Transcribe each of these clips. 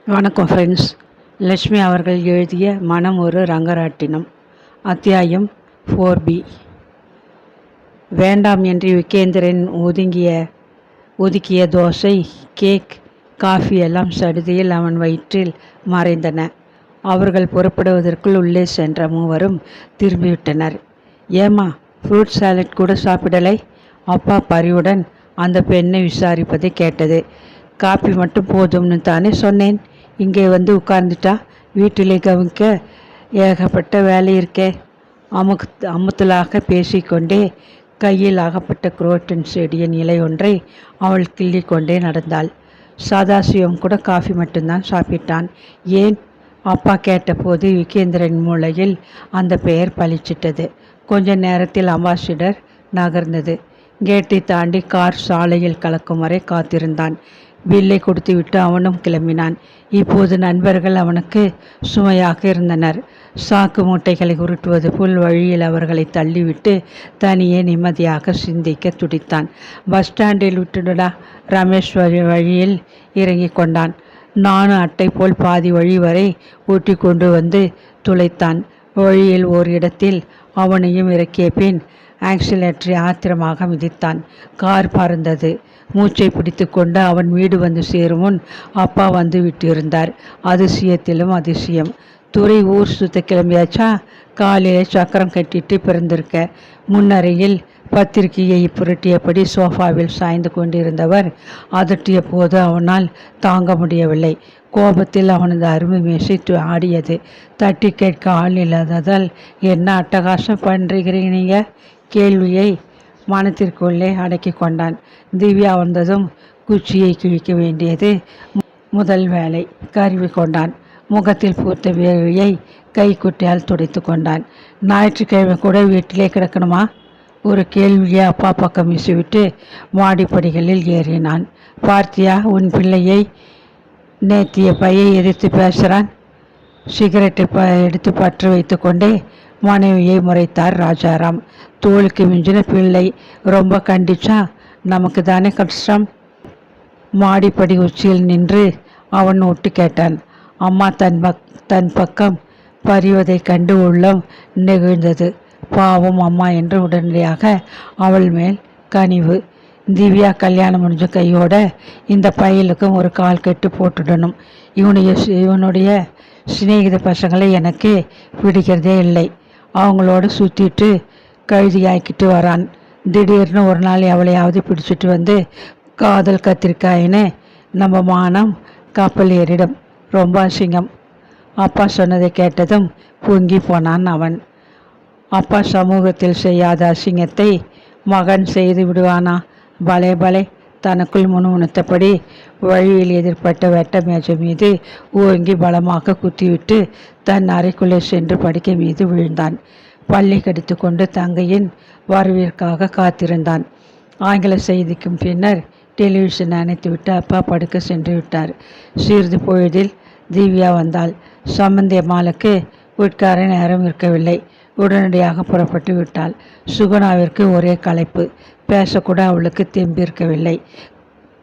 வணக்கம் ஃப்ரெண்ட்ஸ். லட்சுமி அவர்கள் எழுதிய மனம் ஒரு ரங்கராட்டினம். அத்தியாயம் 4B. வேண்டாம் என்று விகேந்திரன் ஒதுக்கிய தோசை, கேக், காஃபி எல்லாம் சடுதியில் அவன் வயிற்றில் மறைந்தன. அவர்கள் புறப்படுவதற்குள் உள்ளே சென்ற மூவரும் திரும்பிவிட்டனர். ஏமா, ஃப்ரூட் சாலட் கூட சாப்பிடலை? அப்பா பரிவுடன் அந்த பெண்ணை விசாரிப்பதை கேட்டது. காப்பி மட்டும் போதும்னு தானே சொன்னேன். இங்கே வந்து உட்கார்ந்துட்டா. வீட்டிலே கவனிக்க ஏகப்பட்ட வேலை இருக்கே. அமுத்தலாக பேசிக்கொண்டே கையில் ஆகப்பட்ட குரோட்டன் செடியின் இலை ஒன்றை அவள் கிள்ளி கொண்டே நடந்தாள். சதாசிவம் கூட காஃபி மட்டும்தான் சாப்பிட்டான். ஏன்? அப்பா கேட்டபோது விகேந்திரன் மூளையில் அந்த பெயர் பளிச்சிட்டது. கொஞ்ச நேரத்தில் அம்பாசிடர் நகர்ந்தது. கேட்டை தாண்டி கார் சாலையில் கலக்கும் வரை காத்திருந்தான். பில்லை கொடுத்துவிட்டு அவனும் கிளம்பினான். இப்போது நண்பர்கள் அவனுக்கு சுமையாக இருந்தனர். சாக்கு மூட்டைகளை உருட்டுவது போல் வழியில் அவர்களை தள்ளிவிட்டு தனியே நிம்மதியாக சிந்திக்க துடித்தான். பஸ் ஸ்டாண்டில் விட்டுடா. ரமேஷ் வழியில் இறங்கி கொண்டான். நானும் அட்டை போல் பாதி வழி வரை ஊட்டி கொண்டு வந்து துளைத்தான். வழியில் ஓர் இடத்தில் அவனையும் இறக்கிய பின் ஆக்சிலேட்டரை ஆத்திரமாக மிதித்தான். கார் பறந்தது. மூச்சை பிடித்து கொண்டு அவன் வீடு வந்து சேரும் முன் அப்பா வந்து விட்டிருந்தார். அதிசயத்திலும் அதிசயம். துறை ஊர் சுத்த கிளம்பியாச்சா? காலையிலே சக்கரம் கட்டிட்டு பிறந்திருக்க. முன்னறையில் பத்திரிகையை புரட்டியபடி சோஃபாவில் சாய்ந்து கொண்டிருந்தவர் அதட்டிய போது அவனால் தாங்க முடியவில்லை. கோபத்தில் அவனது அருமை மேசை ஆடியது. தட்டி கேட்க ஆள் இல்லாததால், என்ன அட்டகாசம் பண்ணுறீங்க? கேள்வியை மனத்திற்குள்ளே அடக்கி கொண்டான். திவ்யா வந்ததும் குச்சியை கிழிக்க வேண்டியது முதல் வேலை. கருவி கொண்டான். முகத்தில் பூத்த வேர்வையை கைக்குட்டையால் துடைத்து கொண்டான். ஞாயிற்றுக்கிழமை கூட வீட்டிலே கிடக்கணுமா? ஒரு கேள்வியை அப்பா பக்கம் வீசிவிட்டு மாடிப்படிகளில் ஏறினான். பார்த்தியா உன் பிள்ளையை? நேத்திய பையை எதிர்த்து பேசுகிறான். சிகரெட்டை எடுத்து பற்ற வைத்து கொண்டே மனைவியை முறைத்தார் ராஜாராம். தோளுக்கு மிஞ்சின பிள்ளை, ரொம்ப கண்டிச்சா நமக்கு தானே கஷ்டம். மாடிப்படி உச்சியில் நின்று அவன் ஒட்டு கேட்டான். அம்மா தன் பக்கம் பறிவதை கண்டு உள்ளம் நெகிழ்ந்தது. பாவம் அம்மா என்று உடனடியாக அவள் மேல் கனிவு. திவ்யா கல்யாணம் முடிஞ்ச கையோட இந்த பையலுக்கும் ஒரு கால் கட்டு போட்டுடணும். இவனுடைய சிநேகித பசங்களை எனக்கு பிடிக்கிறதே இல்லை. அவங்களோட சுற்றிட்டு கழுதியாக்கிட்டு வரான். திடீர்னு ஒரு நாள் எவளையாவது பிடிச்சிட்டு வந்து காதல் கத்திரிக்காயின்னு நம்ம மானம் கப்பல் ஏறிடும். ரொம்ப அசிங்கம். அப்பா சொன்னதை கேட்டதும் பொங்கி போனான் அவன். அப்பா சமூகத்தில் செய்யாத அசிங்கத்தை மகன் செய்து விடுவானா? பலே பலே. தனக்குள் முணுமுணுத்தபடி வழியில் எதிர்பட்ட வெட்ட மேஜை மீது ஓங்கி பலமாக குத்திவிட்டு தன் அறைக்குள்ளே சென்று படுக்கை மீது விழுந்தான். பள்ளி கடித்து கொண்டு தங்கையின் வரவிற்காக காத்திருந்தான். ஆங்கில செய்திக்கும் பின்னர் டெலிவிஷன் அணைத்துவிட்டு அப்பா படுக்க சென்று விட்டார். சிறிது பொழுதில் திவ்யா வந்தாள். சம்பந்தி அம்மாளுக்கு உட்கார நேரம் இருக்கவில்லை. உடனடியாக புறப்பட்டு விட்டாள். சுகுணாவிற்கு ஒரே களைப்பு. பேசக்கூட அவளுக்கு தெம்பிருக்கவில்லை.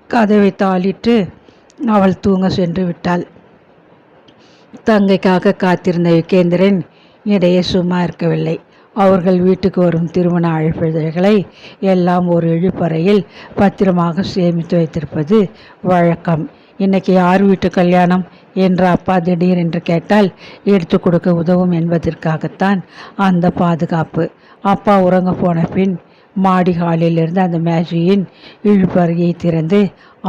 கதவை தாளிட்டு அவள் தூங்க சென்று விட்டாள். தங்கைக்காக காத்திருந்த விகேந்திரன் இடையே சும்மா இருக்கவில்லை. அவர்கள் வீட்டுக்கு வரும் திருமண அழைப்பிதழ்களை எல்லாம் ஒரு இழுப்பறையில் பத்திரமாக சேமித்து வைத்திருப்பது வழக்கம். இன்னைக்கு யார் வீட்டு கல்யாணம் என்ற அப்பா திடீரென்று கேட்டால் எடுத்து கொடுக்க உதவும் என்பதற்காகத்தான் அந்த பாதுகாப்பு. அப்பா உறங்க போன பின் மாடி ஹாலிலிருந்து அந்த மேஜையின் இழுப்பறையை திறந்து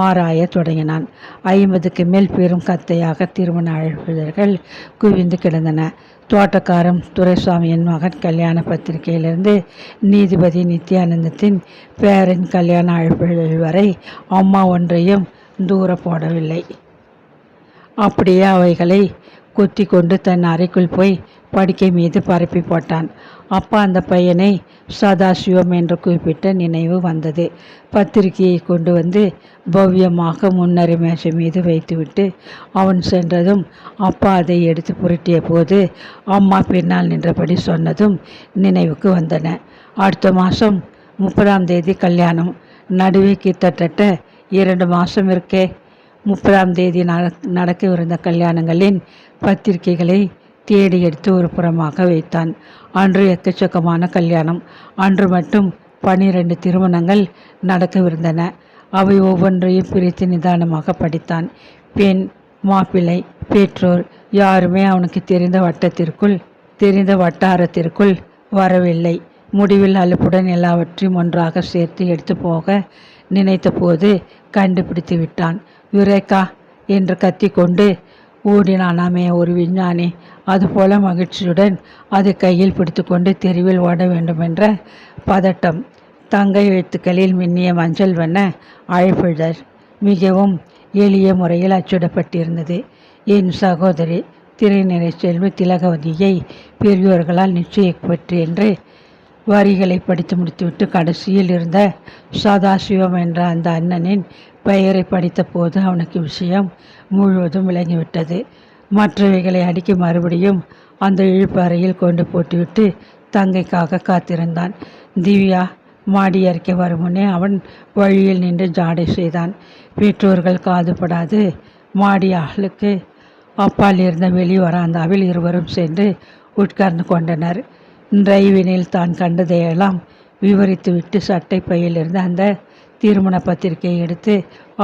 ஆராய தொடங்கினான். 50க்கு மேல் பெரும் கத்தையாக திருமண அழைப்பிதழ்கள் குவிந்து கிடந்தன. தோட்டக்காரன் துரைசாமியின் மகன் கல்யாண பத்திரிகையிலிருந்து நீதிபதி நித்யானந்தத்தின் பேரன் கல்யாண அழைப்பிதழ் வரை அம்மா ஒன்றையும் தூர போடவில்லை. அப்படியே அவைகளை கொத்தி கொண்டு தன் அறைக்குள் போய் படுக்கை மீது பரப்பி போட்டான். அப்பா அந்த பையனை சதாசிவம் என்று குறிப்பிட்ட நினைவு வந்தது. பத்திரிகையை கொண்டு வந்து பவ்யமாக முன்னறி மேசை மீது வைத்துவிட்டு அவன் சென்றதும் அப்பா அதை எடுத்து புரட்டிய போது அம்மா பின்னால் நின்றபடி சொன்னதும் நினைவுக்கு வந்தன. அடுத்த மாதம் 30ஆம் தேதி கல்யாணம். நடுவே கிட்டத்தட்ட 2 மாதம் இருக்கே. 30ஆம் தேதி நடக்கவிருந்த கல்யாணங்களின் பத்திரிகைகளை தேடி எடுத்து ஒரு புறமாக வைத்தான். அன்று எக்கச்சக்கமான கல்யாணம். அன்று மட்டும் 12 திருமணங்கள் நடக்கவிருந்தன. அவை ஒவ்வொன்றையும் பிரித்து நிதானமாக படித்தான். பெண், மாப்பிள்ளை, பெற்றோர் யாருமே அவனுக்கு தெரிந்த வட்டாரத்திற்குள் வரவில்லை. முடிவில் அலுப்புடன் எல்லாவற்றையும் ஒன்றாக சேர்த்து எடுத்து போக நினைத்த போது கண்டுபிடித்து விட்டான். யுரேக்கா என்று கத்திக்கொண்டு ஓடினானாமே ஒரு விஞ்ஞானி, அதுபோல மகிழ்ச்சியுடன் அதை கையில் பிடித்துக்கொண்டு தெருவில் ஓட வேண்டுமென்ற பதட்டம். தங்க எழுத்துக்களில் மின்னிய மஞ்சள் வண்ண அழைப்பிதழ் மிகவும் எளிய முறையில் அச்சிடப்பட்டிருந்தது. என் சகோதரி திரைநிறை செல்வி திலகவதியை பெரியோர்களால் நிச்சயிக்கப்பட்டு என்று வரிகளை படித்து முடித்துவிட்டு கடைசியில் இருந்த சதாசிவம் என்ற அந்த அண்ணனின் பெயரை படித்த போது அவனுக்கு விஷயம் முழுவதும் விளங்கிவிட்டது. மற்றவைகளை அடுக்கி மறுபடியும் அந்த இழுப்பு அறையில் கொண்டு போட்டுவிட்டு தங்கைக்காக காத்திருந்தான். திவ்யா மாடி அறிக்கை வரும் முன்னே அவன் வழியில் நின்று ஜாடை செய்தான். பெற்றோர்கள் காதுபடாது மாடி ஆளுக்கு அப்பால் இருந்த வெளி வராந்தாவில் இருவரும் சென்று உட்கார்ந்து கொண்டனர். டிரைவினில் தான் கண்டதையெல்லாம் விவரித்துவிட்டு சட்டை பையிலிருந்து அந்த திருமண பத்திரிகையை எடுத்து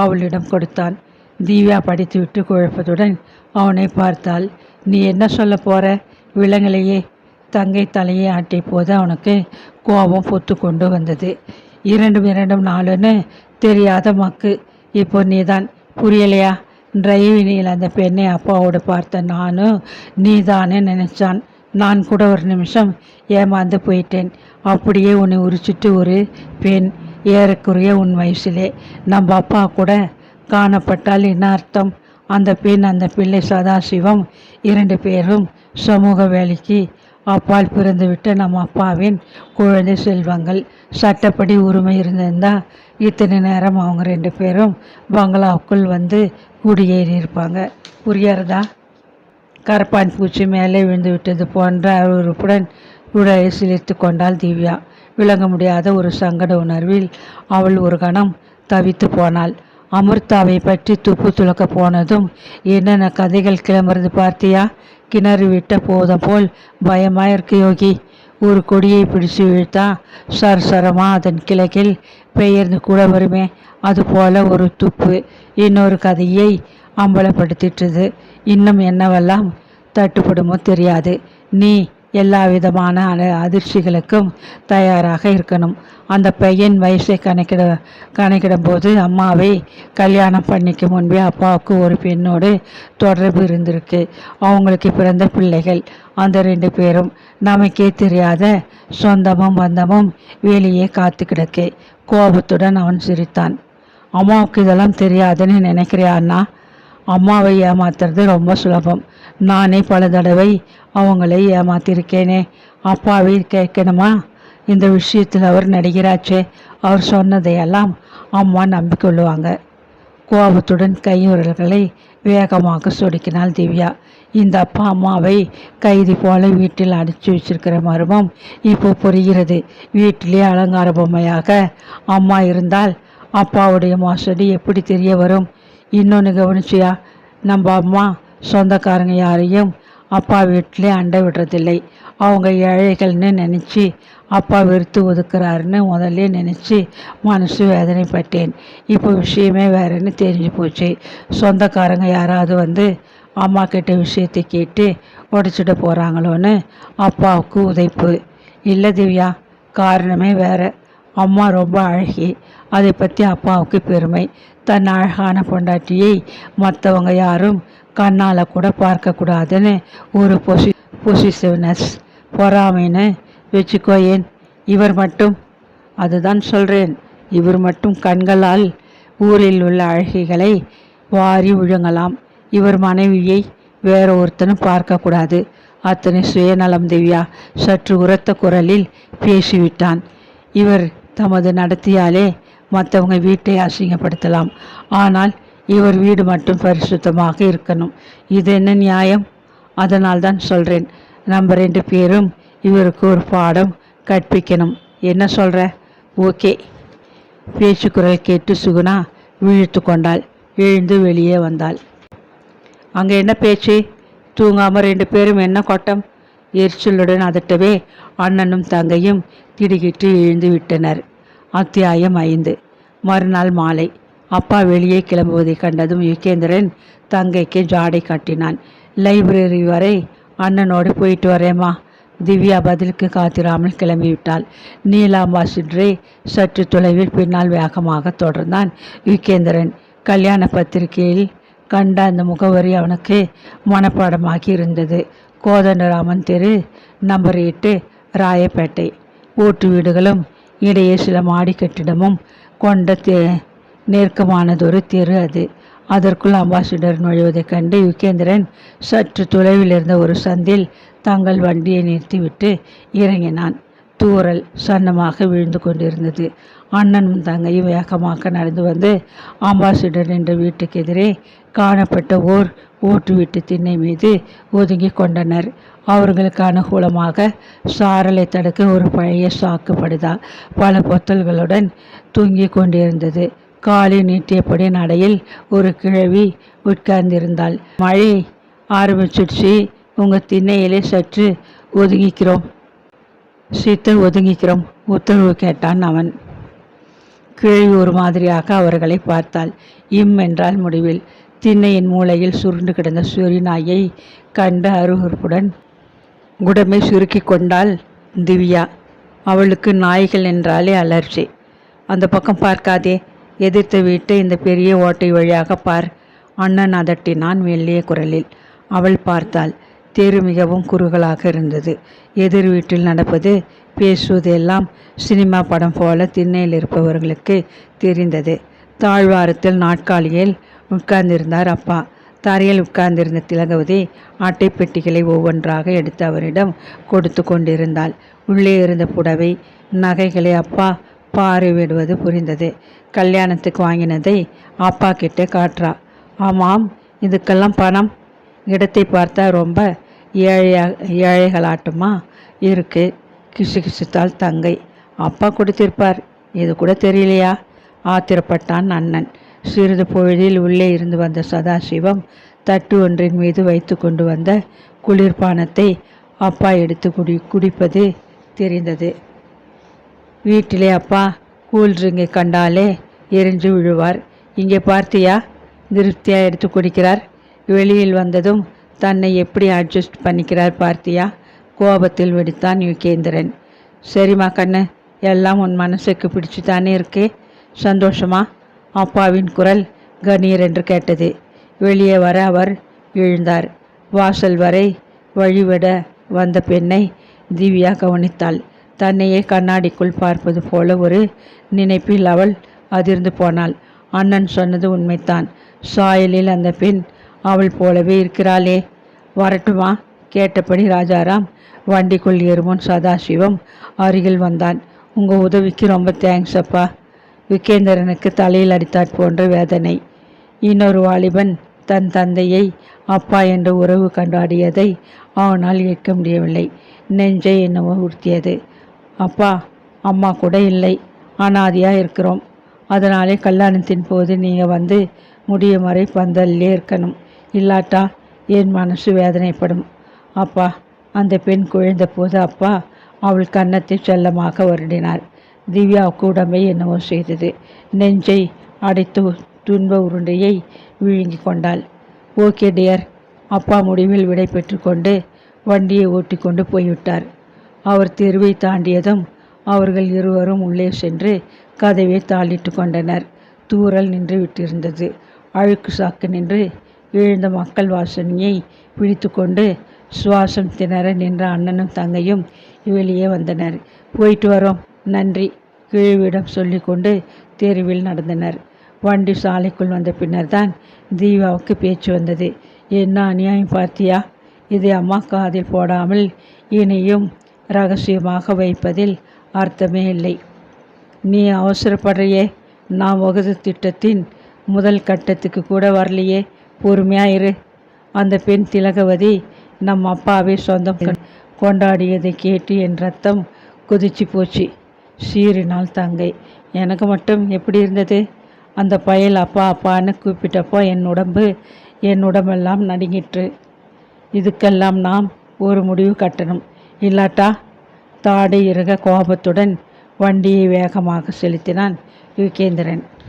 அவளிடம் கொடுத்தான். திவ்யா படித்துவிட்டு குழப்பத்துடன் அவனை பார்த்தாள். நீ என்ன சொல்ல போற? விலங்கலையே. தங்கை தலையை ஆட்டிய போது அவனுக்கு கோபம் பொத்து கொண்டு வந்தது. இரண்டும் 4ன்னு தெரியாத மக்கு. இப்போ நீதான் புரியலையா? டிரைவினில் அந்த பெண்ணை அப்பாவோடு பார்த்த நானும் நீதானே நினைச்சான். நான் கூட ஒரு நிமிஷம் ஏமாந்து போயிட்டேன். அப்படியே உன்னை உரிச்சிட்டு ஒரு பெண், ஏறக்குறைய உன் வயசிலே நம்ம அப்பா கூட காணப்பட்டால் என்ன அர்த்தம்? அந்த பெண், அந்த பிள்ளை சதாசிவம் 2 பேரும் சமூக வேலைக்கு அப்பால் பிறந்துவிட்ட நம்ம அப்பாவின் குழந்தை செல்வங்கள். சட்டப்படி உரிமை இருந்திருந்தா இத்தனை நேரம் அவங்க 2 பேரும் பங்களாவுக்குள் வந்து குடியேறியிருப்பாங்க. புரியறதா? கரப்பான் பூச்சி மேலே விழுந்து விட்டது போன்ற அருவருப்புடன் உடலை சிலிர்த்து கொண்டாள் திவ்யா. விளங்க முடியாத ஒரு சங்கட உணர்வில் அவள் ஒரு கணம் தவித்து போனாள். அமிர்தாவை பற்றி துப்பு துளக்க போனதும் என்னென்ன கதைகள் கிளம்புறது பார்த்தியா? கிணறு விட்ட போதும் போல் பயமாயிருக்கு யோகி. ஒரு கொடியை பிடிச்சு இழுத்தா சரசரமா அதன் கிழக்கில் பெயர்ந்து கூட வருமே, அதுபோல ஒரு துப்பு இன்னொரு கதையை அம்பலப்படுத்திட்டது. இன்னும் என்னவெல்லாம் தட்டுப்படுமோ தெரியாது. நீ எல்லா விதமான அதிர்ச்சிகளுக்கும் தயாராக இருக்கணும். அந்த பையன் வயசை கணக்கிடும் போது அம்மாவை கல்யாணம் பண்ணிக்க முன்பே அப்பாவுக்கு ஒரு பெண்ணோடு தொடர்பு இருந்திருக்கு. அவங்களுக்கு பிறந்த பிள்ளைகள். அந்த 2 பேரும் நமக்கே தெரியாத சொந்தமும் பந்தமும் வெளியே காத்து கிடக்கு. கோபத்துடன் அவன் சிரித்தான். அம்மாவுக்கு இதெல்லாம் தெரியாதுன்னு நினைக்கிறியா அண்ணா? அம்மாவை ஏமாத்துறது ரொம்ப சுலபம். நானே பல தடவை அவங்களை ஏமாத்திருக்கேனே. அப்பாவை கேட்கணுமா? இந்த விஷயத்தில் அவர் நடிகராச்சே. அவர் சொன்னதையெல்லாம் அம்மா நம்பிக்கொள்ளுவாங்க. கோபத்துடன் கையுறல்களை வேகமாக சொடுக்கினாள் திவ்யா. இந்த அப்பா அம்மாவை கைதி போல வீட்டில் அடைச்சி வச்சிருக்கிற மர்மம் இப்போ புரிகிறது. வீட்டிலே அலங்கார பொம்மையாக அம்மா இருந்தால் அப்பாவுடைய மோசடி எப்படி தெரிய வரும்? இன்னொன்று கவனிச்சியா? நம்ம அம்மா சொந்தக்காரங்க யாரையும் அப்பா வீட்டிலே அண்டை விடுறதில்லை. அவங்க ஏழைகள்னு நினச்சி அப்பா வெறுத்து ஒதுக்குறாருன்னு முதல்ல நினச்சி மனசு வேதனைப்பட்டேன். இப்போ விஷயமே வேறன்னு தெரிஞ்சு போச்சு. சொந்தக்காரங்க யாராவது வந்து அம்மா கிட்ட விஷயத்தை கேட்டு உடைச்சிட போகிறாங்களோன்னு அப்பாவுக்கு உதைப்பு. இல்லை திவ்யா, காரணமே வேற. அம்மா ரொம்ப அழகி. அதை பற்றி அப்பாவுக்கு பெருமை. தன் அழகான பொண்டாட்டியை மற்றவங்க யாரும் கண்ணால் கூட பார்க்கக்கூடாதுன்னு ஒரு பொசிசிவ்னஸ், பொறாமைன்னு வச்சுக்கோ. ஏன் இவர் மட்டும்? அதுதான் சொல்கிறேன். இவர் மட்டும் கண்களால் ஊரில் உள்ள அழகிகளை வாரி விழுங்கலாம். இவர் மனைவியை வேற ஒருத்தனும் பார்க்கக்கூடாது. அத்தனை சுயநலம். திவ்யா சற்று உரத்த குரலில் பேசிவிட்டான். இவர் தமது நடத்தியாலே மற்றவங்க வீட்டை அசிங்கப்படுத்தலாம். ஆனால் இவர் வீடு மட்டும் பரிசுத்தமாக இருக்கணும். இது என்ன நியாயம்? அதனால் தான் சொல்கிறேன், நம்ம 2 பேரும் இவருக்கு ஒரு பாடம் கற்பிக்கணும். என்ன சொல்கிற? ஓகே. பேச்சு குரல் கேட்டு சுகுணா விழித்து கொண்டாள். எழுந்து வெளியே வந்தாள். அங்கே என்ன பேச்சு? தூங்காமல் 2 பேரும் என்ன கொட்டம்? எரிச்சலுடன் அதட்டவே அண்ணனும் தங்கையும் திடுக்கிட்டு எழுந்து விட்டனர். அத்தியாயம் 5. மறுநாள் மாலை அப்பா வெளியே கிளம்புவதை கண்டதும் யுகேந்திரன் தங்கைக்கு ஜாடை காட்டினான். லைப்ரரி வரை அண்ணனோடு போயிட்டு வரேம்மா. திவ்யா பதிலுக்கு காத்திராமல் கிளம்பிவிட்டாள். நீலாம்பாசிடரை சற்று தொலைவில் பின்னால் வேகமாக தொடர்ந்தான் யுகேந்திரன். கல்யாண பத்திரிகையில் கண்ட அந்த முகவரி அவனுக்கு மனப்பாடமாகி இருந்தது. கோதண்டராமன் தெரு, நம்பர் 8, ராயப்பேட்டை. ஓட்டு வீடுகளும் இடையே சில மாடி கட்டிடமும் கொண்ட நெருக்கமானதொரு தெரு அது. அதற்குள் அம்பாசிடர் நுழைவதைக் கண்டு யுகேந்திரன் சற்று தொலைவில் இருந்த ஒரு சந்தில் தங்கள் வண்டியை நிறுத்திவிட்டு இறங்கினான். தூறல் சன்னமாக விழுந்து கொண்டிருந்தது. அண்ணனும் தங்கையும் வேகமாக நடந்து வந்து அம்பாசிடர் என்ற வீட்டுக்கு எதிரே காணப்பட்ட ஓர் ஓட்டு வீட்டு திண்ணை மீது ஒதுங்கி கொண்டனர். அவர்களுக்கு அனுகூலமாக சாரலை தடுக்க ஒரு பழைய சாக்கு படுதா பல பொத்தல்களுடன் தூங்கி கொண்டிருந்தது. காலை நீட்டியபடி நடையில் ஒரு கிழவி உட்கார்ந்திருந்தாள். மழை ஆரம்பிச்சிடுச்சு, உங்கள் திண்ணையிலே சற்று ஒதுங்கிக்கிறோம் ஒதுங்கிக்கிறோம் உத்தரவு கேட்டான் அவன். கிழவி ஒரு மாதிரியாக அவர்களை பார்த்தாள். என்றால் முடிவில். திண்ணையின் மூலையில் சுருண்டு கிடந்த சொறி நாயை கண்ட அருவருப்புடன் உடம்பை சுருக்கி கொண்டாள் திவ்யா. அவளுக்கு நாய்கள் என்றாலே அலர்ஜி. அந்த பக்கம் பார்க்காதே, எதிர்த்த வீட்டை இந்த பெரிய ஓட்டை வழியாக பார். அண்ணன் அதட்டினான் மெல்லிய குரலில். அவள் பார்த்தாள். தெரு மிகவும் குறுகலாக இருந்தது. எதிர் வீட்டில் நடப்பது பேசுவதெல்லாம் சினிமா படம் போல திண்ணையில் இருப்பவர்களுக்கு தெரிந்தது. தாழ்வாரத்தில் நாட்காலியில் உட்கார்ந்திருந்தார் அப்பா. தரையில் உட்கார்ந்திருந்த திலகவதி அட்டை பெட்டிகளை ஒவ்வொன்றாக எடுத்து அவரிடம் கொடுத்து கொண்டிருந்தாள். உள்ளே இருந்த புடவை நகைகளை அப்பா பார்வையிடுவது புரிந்தது. கல்யாணத்துக்கு வாங்கினதை அப்பா கிட்டே காட்டுறா. ஆமாம், இதுக்கெல்லாம் பணம்? இடத்தை பார்த்தா ரொம்ப ஏழைகளாட்டமா இருக்கு. கிசுகிசுத்தாள் தங்கை. அப்பா கொடுத்திருப்பார், இது கூட தெரியலையா? ஆத்திரப்பட்டான் அண்ணன். சிறிது பொழுதில் உள்ளே இருந்து வந்த சதாசிவம் தட்டு ஒன்றின் மீது வைத்து கொண்டு வந்த குளிர்பானத்தை அப்பா எடுத்து குடிப்பது தெரிந்தது. வீட்டிலே அப்பா கூல்ட்ரிங்கை கண்டாலே எரிஞ்சு விழுவார். இங்கே பார்த்தியா, திருப்தியாக எடுத்து குடிக்கிறார். வெளியில் வந்ததும் தன்னை எப்படி அட்ஜஸ்ட் பண்ணிக்கிறார் பார்த்தியா? கோபத்தில் வெடித்தான் யுகேந்திரன். சரிம்மா கண்ணு, எல்லாம் உன் மனசுக்கு பிடிச்சு தானே இருக்கே, சந்தோஷமா? அப்பாவின் குரல் கணீர் என்று கேட்டது. வெளியே வர அவர் எழுந்தார். வாசல் வரை வழிவிட வந்த பெண்ணை திவ்யா கவனித்தாள். தன்னையே கண்ணாடிக்குள் பார்ப்பது போல ஒரு நினைப்பில் அவள் அதிர்ந்து போனாள். அண்ணன் சொன்னது உண்மைத்தான். சாயலில் அந்த பெண் அவள் போலவே இருக்கிறாளே. வரட்டுமா? கேட்டபடி ராஜாராம் வண்டிக்குள் ஏறுமுன் சதாசிவம் அருகில் வந்தான். உங்கள் உதவிக்கு ரொம்ப தேங்க்ஸ் அப்பா. யுகேந்திரனுக்கு தலையில் அடித்தாற் போன்ற வேதனை. இன்னொரு வாலிபன் தன் தந்தையை அப்பா என்ற உறவு கொண்டாடியதை அவனால் ஏற்க முடியவில்லை. நெஞ்சை என்னவோ உறுத்தியது. அப்பா அம்மா கூட இல்லை, அனாதியாக இருக்கிறோம். அதனாலே கல்யாணத்தின் போது நீங்கள் வந்து முடியும் வரை பந்தல்லே இருக்கணும். இல்லாட்டா என் மனசு வேதனைப்படும். அப்பா. அந்த பெண் குழைந்த போது அப்பா அவள் கன்னத்தை செல்லமாக வருடினார். திவ்யாவுக்கு உடம்பை என்னவோ செய்தது. நெஞ்சை அடைத்து துன்ப உருண்டையை விழுங்கி கொண்டாள். Okay dear. அப்பா முடிவில் விடை பெற்று கொண்டு வண்டியை ஓட்டி கொண்டு போய்விட்டார். அவர் தெருவை தாண்டியதும் அவர்கள் இருவரும் உள்ளே சென்று கதவை தாளிட்டு கொண்டனர். தூறல் நின்று விட்டிருந்தது. அழுக்கு சாக்கு நின்று எழுந்த மக்கள் வாசனையை பிடித்து கொண்டு சுவாசம் திணற நின்ற அண்ணனும் தங்கையும் வெளியே வந்தனர். போயிட்டு வரோம், நன்றி, கிழவியிடம் சொல்லி கொண்டு தெருவில் நடந்தனர். வண்டி சாலைக்குள் வந்த பின்னர் தான் தீபாவுக்கு பேச்சு வந்தது. என்ன அநியாயம் பார்த்தியா? இதை அம்மா காதில் போடாமல் இனியும் ரகசியமாக வைப்பதில் அர்த்தமே இல்லை. நீ அவசரப்படுறையே. நாம் வகுது திட்டத்தின் முதல் கட்டத்துக்கு கூட வரலையே. பொறுமையாயிரு. அந்த பெண் திலகவதி நம் அப்பாவை சொந்தம் கொண்டாடியதை கேட்டு என் ரத்தம் கொதிச்சு போச்சு. சீறினாள் தங்கை. எனக்கு மட்டும் எப்படி இருந்தது? அந்த பயல் அப்பா அப்பான்னு கூப்பிட்டப்போ என் உடம்பெல்லாம் நடுங்கிற்று. இதுக்கெல்லாம் நாம் ஒரு முடிவு கட்டணும், இல்லாட்டா தாடை இறுக கோபத்துடன் வண்டியை வேகமாக செலுத்தினான் யுகேந்திரன்.